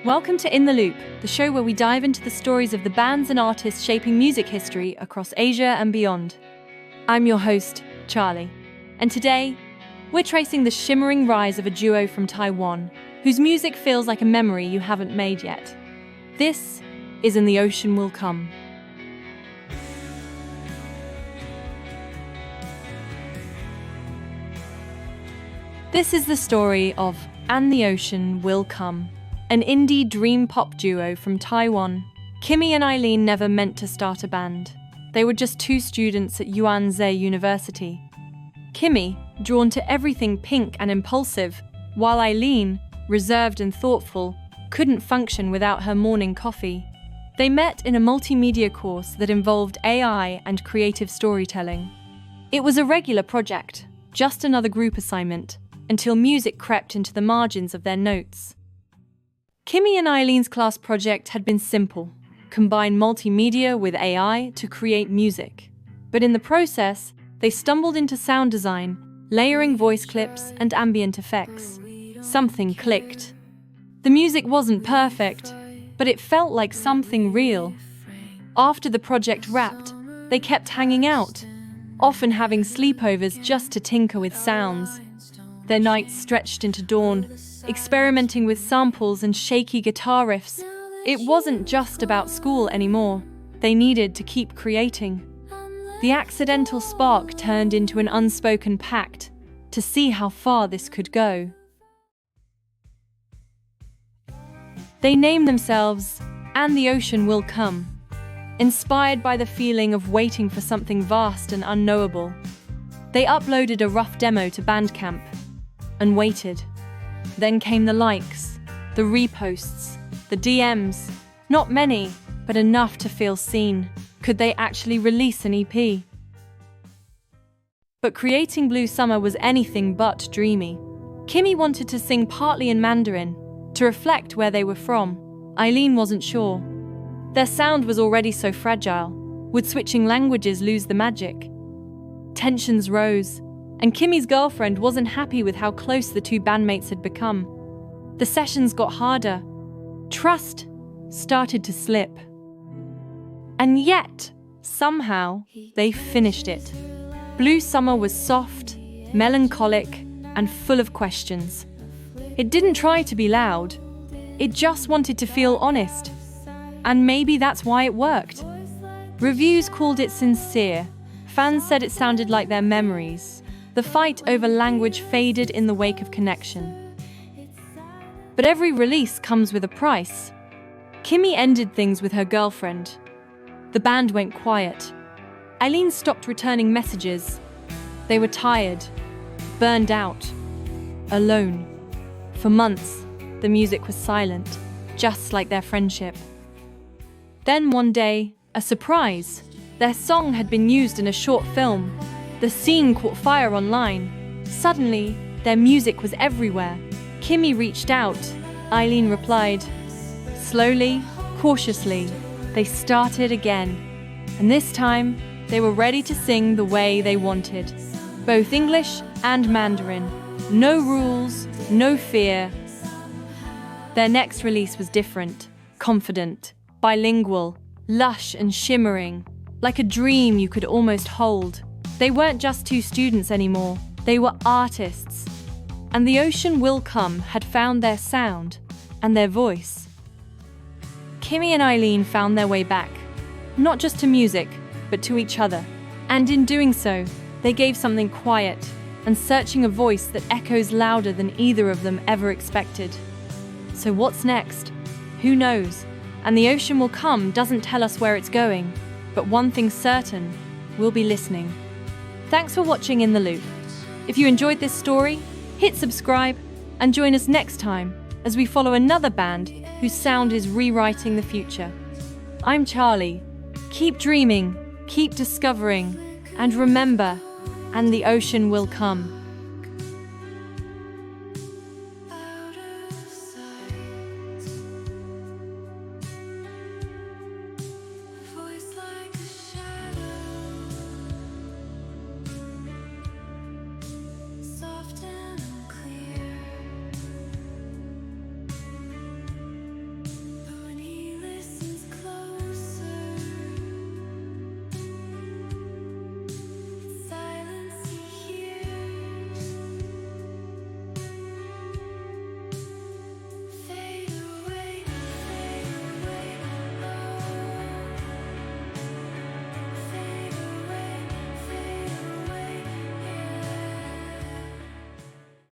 Welcome to In the Loop, the show where we dive into the stories of the bands and artists shaping music history across Asia and beyond. I'm your host, Charlie, and today, we're tracing the shimmering rise of a duo from Taiwan, whose music feels like a memory you haven't made yet. This is And the Ocean Will Come. This is the story of And the Ocean Will Come, an indie dream pop duo from Taiwan. Kimmy and Eileen never meant to start a band. They were just two students at Yunzhe University. Kimmy, drawn to everything pink and impulsive, while Eileen, reserved and thoughtful, couldn't function without her morning coffee. They met in a multimedia course that involved AI and creative storytelling. It was a regular project, just another group assignment, until music crept into the margins of their notes. Kimmy and Eileen's class project had been simple: combine multimedia with AI to create music. But in the process, they stumbled into sound design, layering voice clips and ambient effects. Something clicked. The music wasn't perfect, but it felt like something real. After the project wrapped, they kept hanging out, often having sleepovers just to tinker with sounds. Their nights stretched into dawn, experimenting with samples and shaky guitar riffs. It wasn't just about school anymore. They needed to keep creating. The accidental spark turned into an unspoken pact to see how far this could go. They named themselves And the Ocean Will Come, inspired by the feeling of waiting for something vast and unknowable. They uploaded a rough demo to Bandcamp and waited. Then came the likes, the reposts, the DMs. Not many, but enough to feel seen. Could they actually release an EP? But creating Blue Summer was anything but dreamy. Kimmy wanted to sing partly in Mandarin, to reflect where they were from. Eileen wasn't sure. Their sound was already so fragile. Would switching languages lose the magic? Tensions rose, and Kimmy's girlfriend wasn't happy with how close the two bandmates had become. The sessions got harder. Trust started to slip. And yet, somehow, they finished it. Blue Summer was soft, melancholic, and full of questions. It didn't try to be loud. It just wanted to feel honest. And maybe that's why it worked. Reviews called it sincere. Fans said it sounded like their memories. The fight over language faded in the wake of connection. But every release comes with a price. Kimmy ended things with her girlfriend. The band went quiet. Eileen stopped returning messages. They were tired, burned out, alone. For months, the music was silent, just like their friendship. Then one day, a surprise. Their song had been used in a short film. The scene caught fire online. Suddenly, their music was everywhere. Kimmy reached out. Eileen replied. Slowly, cautiously, they started again. And this time, they were ready to sing the way they wanted. Both English and Mandarin. No rules, no fear. Their next release was different, confident, bilingual, lush and shimmering, like a dream you could almost hold. They weren't just two students anymore, they were artists. And the Ocean Will Come had found their sound and their voice. Kimmy and Eileen found their way back, not just to music, but to each other. And in doing so, they gave something quiet and searching a voice that echoes louder than either of them ever expected. So what's next? Who knows? And the Ocean Will Come doesn't tell us where it's going, but one thing's certain, we'll be listening. Thanks for watching In the Loop. If you enjoyed this story, hit subscribe and join us next time as we follow another band whose sound is rewriting the future. I'm Charlie. Keep dreaming, keep discovering, and remember, and the ocean will come.